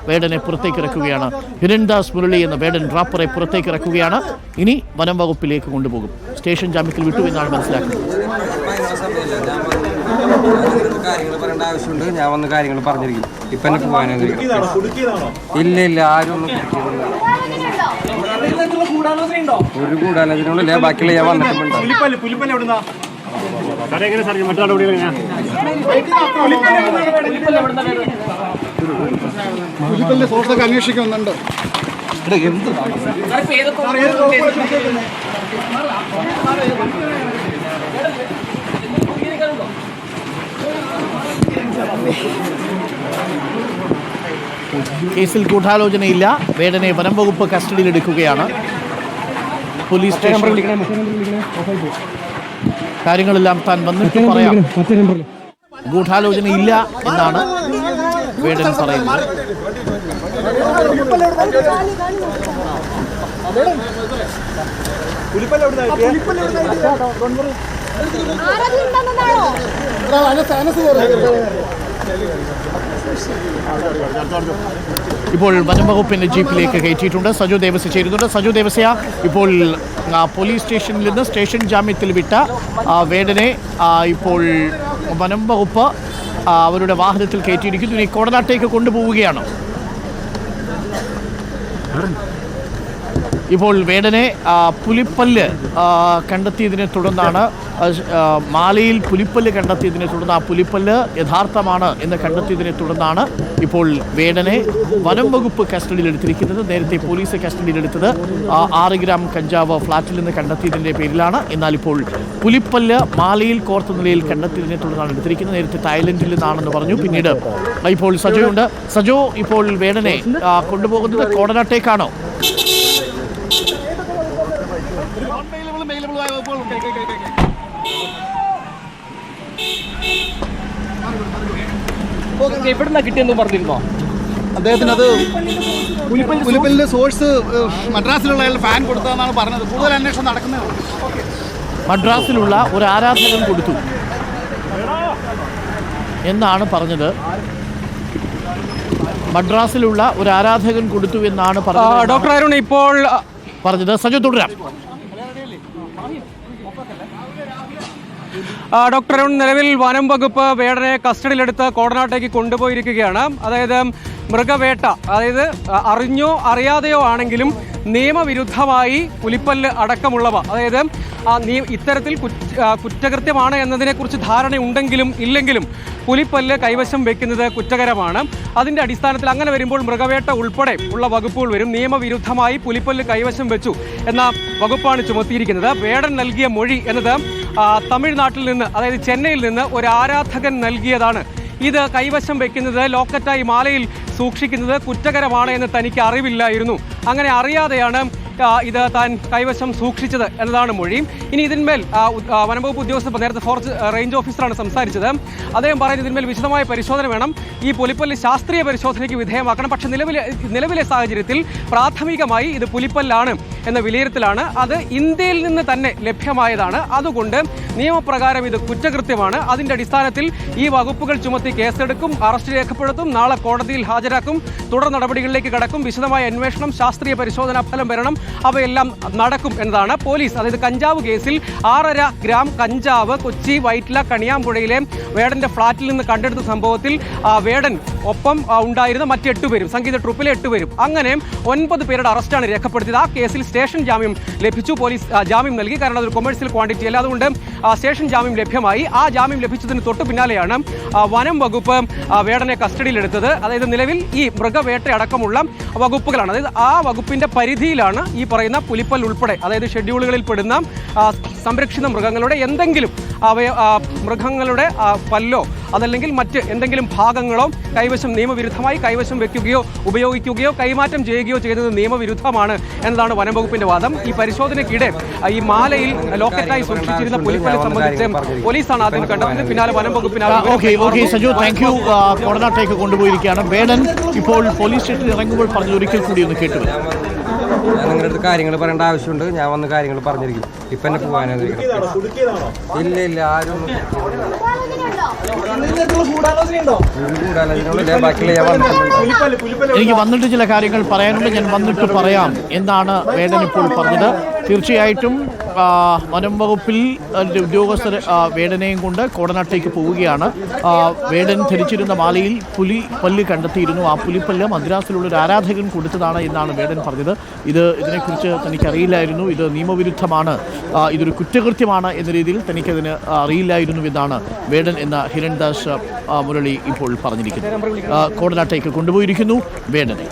വേടനെ പുറത്തേക്ക് ഇറക്കുകയാണ്. ഹിരൺദാസ് മുരളി എന്ന വേടൻ റാപ്പറെ പുറത്തേക്ക് ഇറക്കുകയാണ്. ഇനി വനം വകുപ്പിലേക്ക് കൊണ്ടുപോകും. സ്റ്റേഷൻ ജാമ്യത്തിൽ വിട്ടു എന്നാണ് മനസ്സിലാക്കുന്നത്. കാര്യങ്ങൾ പറയേണ്ട ആവശ്യമുണ്ട്. ഞാൻ വന്ന് കാര്യങ്ങൾ പറഞ്ഞിരിക്കും. ഇപ്പൊ എന്നെ ഇല്ല ആരും ഒന്നും ഒരു കൂടാലോചനയില്ല. ബാക്കിയുള്ള ഞാൻ വന്നിട്ടുണ്ട്. സോഴ്സൊക്കെ അന്വേഷിക്കുന്നുണ്ട്. കേസിൽ ഗൂഢാലോചനയില്ല. വേടനെ വനം വകുപ്പ് കസ്റ്റഡിയിലെടുക്കുകയാണ്. പോലീസ് സ്റ്റേഷൻ കാര്യങ്ങളെല്ലാം താൻ വന്നിട്ട് പറയാം. ഗൂഢാലോചനയില്ല എന്നാണ് വേടൻ പറയുന്നത്. ഇപ്പോൾ വനം വകുപ്പിന്റെ ജീപ്പിലേക്ക് കയറ്റിയിട്ടുണ്ട്. സജു ദേവസ്യ ചേരുന്നുണ്ട്. സജു ദേവസ്യ, ഇപ്പോൾ പോലീസ് സ്റ്റേഷനിൽ നിന്ന് സ്റ്റേഷൻ ജാമ്യത്തിൽ വിട്ട വേടനെ ഇപ്പോൾ വനം വകുപ്പ് അവരുടെ വാഹനത്തിൽ കയറ്റിയിരിക്കുന്നു. ഇനി കോടനാട്ടേക്ക് കൊണ്ടുപോവുകയാണ്. ഇപ്പോൾ വേടനെ പുലിപ്പല്ല് കണ്ടെത്തിയതിനെ തുടർന്നാണ്, മാലയിൽ പുലിപ്പല്ല് കണ്ടെത്തിയതിനെ തുടർന്ന് ആ പുലിപ്പല്ല് യഥാർത്ഥമാണ് എന്ന് കണ്ടെത്തിയതിനെ തുടർന്നാണ് ഇപ്പോൾ വേടനെ വനം വകുപ്പ് കസ്റ്റഡിയിലെടുത്തിരിക്കുന്നത്. നേരത്തെ പോലീസ് കസ്റ്റഡിയിലെടുത്തത് 6 ഗ്രാം കഞ്ചാവ് ഫ്ളാറ്റിൽ നിന്ന് കണ്ടെത്തിയതിൻ്റെ പേരിലാണ്. എന്നാൽ ഇപ്പോൾ പുലിപ്പല്ല് മാലയിൽ കോർത്ത നിലയിൽ കണ്ടെത്തിയതിനെ തുടർന്നാണ് എടുത്തിരിക്കുന്നത്. നേരത്തെ തായ്ലൻഡിൽ നിന്നാണെന്ന് പറഞ്ഞു. പിന്നീട് ഇപ്പോൾ സജോയുണ്ട്. സജോ, ഇപ്പോൾ വേടനെ കൊണ്ടുപോകുന്നത് കോടനാട്ടേക്കാണോ? എവിടുന്നാ കിട്ടിയെന്ന് പറഞ്ഞിരുന്നോ അദ്ദേഹത്തിന്? അത് പുലിപ്പല്ലിന്റെ സോഴ്സ് മദ്രാസിലുള്ള അയാൾ ഫാൻ കൊടുത്തതെന്നാണ് പറഞ്ഞത്. കൂടുതൽ അന്വേഷണം നടക്കുന്നേ ഉള്ളൂ. മദ്രാസിലുള്ള ഒരു ആരാധകൻ കൊടുത്തു എന്നാണ് പറഞ്ഞത്. മദ്രാസിലുള്ള ഒരു ആരാധകൻ കൊടുത്തു എന്നാണ് പറഞ്ഞത്. ഡോക്ടർ അരുൺ ഇപ്പോൾ പറഞ്ഞത്. സജു, തുടരാം. ഡോക്ടർ അരുൺ, നിലവിൽ വനം വകുപ്പ് വേടനെ കസ്റ്റഡിയിലെടുത്ത് കോടനാട്ടേക്ക് കൊണ്ടുപോയിരിക്കുകയാണ്. അതായത് മൃഗവേട്ട, അതായത് അറിഞ്ഞോ അറിയാതെയോ ആണെങ്കിലും നിയമവിരുദ്ധമായി പുലിപ്പല്ല് അടക്കമുള്ളവ, അതായത് ഇത്തരത്തിൽ കുറ്റകൃത്യമാണ് എന്നതിനെക്കുറിച്ച് ധാരണയുണ്ടെങ്കിലും ഇല്ലെങ്കിലും പുലിപ്പല്ല് കൈവശം വെക്കുന്നത് കുറ്റകരമാണ്. അതിൻ്റെ അടിസ്ഥാനത്തിൽ അങ്ങനെ വരുമ്പോൾ മൃഗവേട്ട ഉൾപ്പെടെ ഉള്ള വകുപ്പുകൾ വരും. നിയമവിരുദ്ധമായി പുലിപ്പല്ല് കൈവശം വെച്ചു എന്ന വകുപ്പാണ് ചുമത്തിയിരിക്കുന്നത്. വേടൻ നൽകിയ മൊഴി എന്നത് തമിഴ്നാട്ടിൽ നിന്ന്, അതായത് ചെന്നൈയിൽ നിന്ന് ഒരു ആരാധകൻ നൽകിയതാണ്. ഇത് കൈവശം വെക്കുന്നത്, ലോക്കറ്റായി മാലയിൽ സൂക്ഷിക്കുന്നത് കുറ്റകരമാണ് എന്ന് തനിക്ക് അറിവില്ലായിരുന്നു. അങ്ങനെ അറിയാതെയാണ് ഇത് താൻ കൈവശം സൂക്ഷിച്ചത് എന്നതാണ് മൊഴി. ഇനി ഇതിന്മേൽ വനംവകുപ്പ് ഉദ്യോഗസ്ഥർ, നേരത്തെ ഫോറസ്റ്റ് റേഞ്ച് ഓഫീസറാണ് സംസാരിച്ചത്, അദ്ദേഹം പറയുന്നത് ഇതിന്മേൽ വിശദമായ പരിശോധന വേണം, ഈ പുലിപ്പല്ല് ശാസ്ത്രീയ പരിശോധനയ്ക്ക് വിധേയമാക്കണം. പക്ഷേ നിലവിലെ സാഹചര്യത്തിൽ പ്രാഥമികമായി ഇത് പുലിപ്പല്ലാണ് എന്ന വിലയിരുത്തലാണ്. അത് ഇന്ത്യയിൽ നിന്ന് തന്നെ ലഭ്യമായതാണ്. അതുകൊണ്ട് നിയമപ്രകാരം ഇത് കുറ്റകൃത്യമാണ്. അതിൻ്റെ അടിസ്ഥാനത്തിൽ ഈ വകുപ്പുകൾ ചുമത്തി കേസെടുക്കും, അറസ്റ്റ് രേഖപ്പെടുത്തും, നാളെ കോടതിയിൽ ഹാജരാക്കും, തുടർ നടപടികളിലേക്ക് കടക്കും. വിശദമായ അന്വേഷണം, ശാസ്ത്രീയ പരിശോധനാ ഫലം വരണം, അവയെല്ലാം നടക്കും എന്നതാണ് പോലീസ്. അതായത് കഞ്ചാവ് കേസിൽ 6.5 ഗ്രാം കഞ്ചാവ് കൊച്ചി വൈറ്റ്ല കണിയാമ്പുഴയിലെ വേടന്റെ ഫ്ളാറ്റിൽ നിന്ന് കണ്ടെടുത്ത സംഭവത്തിൽ വേടൻ ഒപ്പം ഉണ്ടായിരുന്ന മറ്റ് 8 പേരും, സംഗീത ട്രൂപ്പിലെ 8 പേരും, അങ്ങനെ 9 പേരുടെ അറസ്റ്റാണ് രേഖപ്പെടുത്തിയത്. ആ കേസിൽ സ്റ്റേഷൻ ജാമ്യം ലഭിച്ചു. പോലീസ് ജാമ്യം നൽകി. കാരണം അതൊരു കൊമേഴ്സ്യൽ ക്വാണ്ടിറ്റി അല്ല. അതുകൊണ്ട് സ്റ്റേഷൻ ജാമ്യം ലഭ്യമായി. ആ ജാമ്യം ലഭിച്ചതിന് തൊട്ടു പിന്നാലെയാണ് വനം വകുപ്പ് വേടനെ കസ്റ്റഡിയിലെടുത്തത്. അതായത് നിലവിൽ ഈ മൃഗവേട്ട അടക്കമുള്ള വകുപ്പുകളാണ്, അതായത് ആ വകുപ്പിന്റെ പരിധിയിലാണ് ഈ പറയുന്ന പുലിപ്പൽ ഉൾപ്പെടെ, അതായത് ഷെഡ്യൂളുകളിൽ പെടുന്ന സംരക്ഷിത മൃഗങ്ങളുടെ എന്തെങ്കിലും മൃഗങ്ങളുടെ പല്ലോ അതല്ലെങ്കിൽ മറ്റ് എന്തെങ്കിലും ഭാഗങ്ങളോ നിയമവിരുദ്ധമായി കൈവശം വെക്കുകയോ ഉപയോഗിക്കുകയോ കൈമാറ്റം ചെയ്യുകയോ ചെയ്യുന്നത് നിയമവിരുദ്ധമാണ് എന്നതാണ് വനം വകുപ്പിന്റെ വാദം. ഈ പരിശോധനയ്ക്കിടെ ഈ മാലയിൽ ലോക്കറ്റായി സൂക്ഷിച്ചിരുന്ന പുലിപ്പല്ലെ സംബന്ധിച്ച് പോലീസാണ് ആദ്യം കണ്ടത്. പിന്നാലെ വനം വകുപ്പിന് സജു, താങ്ക് യു. കോടനാട്ടേക്ക് കൊണ്ടുപോയിരിക്കുകയാണ്. വേടൻ ഇപ്പോൾ പോലീസ് സ്റ്റേഷനിൽ ഇറങ്ങുമ്പോൾ പറഞ്ഞു ഒരിക്കൽ കൂടി ഒന്ന് കേട്ടു. ഞാൻ നിങ്ങളുടെ അടുത്ത് കാര്യങ്ങൾ പറയേണ്ട ആവശ്യമുണ്ട്. ഞാൻ വന്ന് കാര്യങ്ങൾ പറഞ്ഞിരിക്കും. ഇപ്പൊ എന്നെ പോകാനത് ഇല്ല ആരും ബാക്കിയുള്ള ഞാൻ വന്നിട്ടുണ്ട്. എനിക്ക് വന്നിട്ട് ചില കാര്യങ്ങൾ പറയാനുണ്ട്, ഞാൻ വന്നിട്ട് പറയാം എന്നാണ് വേടൻ ഇപ്പോൾ പറഞ്ഞത്. തീർച്ചയായിട്ടും വനം വകുപ്പിൽ ഉദ്യോഗസ്ഥർ വേടനെയും കൊണ്ട് കോടനാട്ടേക്ക് പോവുകയാണ്. വേടൻ ധരിച്ചിരുന്ന മാലയിൽ പുലിപ്പല്ല് കണ്ടെത്തിയിരുന്നു. ആ പുലിപ്പല്ല് മദ്രാസിലുള്ള ഒരു ആരാധകൻ കൊടുത്തതാണ് എന്നാണ് വേടൻ പറഞ്ഞത്. ഇതിനെക്കുറിച്ച് തനിക്കറിയില്ലായിരുന്നു, ഇത് നിയമവിരുദ്ധമാണ്, ഇതൊരു കുറ്റകൃത്യമാണ് എന്ന രീതിയിൽ തനിക്കതിന് അറിയില്ലായിരുന്നു എന്നാണ് വേടൻ എന്ന ഹിരൺദാസ് മുരളി ഇപ്പോൾ പറഞ്ഞിരിക്കുന്നത്. കോടനാട്ടേക്ക് കൊണ്ടുപോയിരിക്കുന്നു വേടനെ.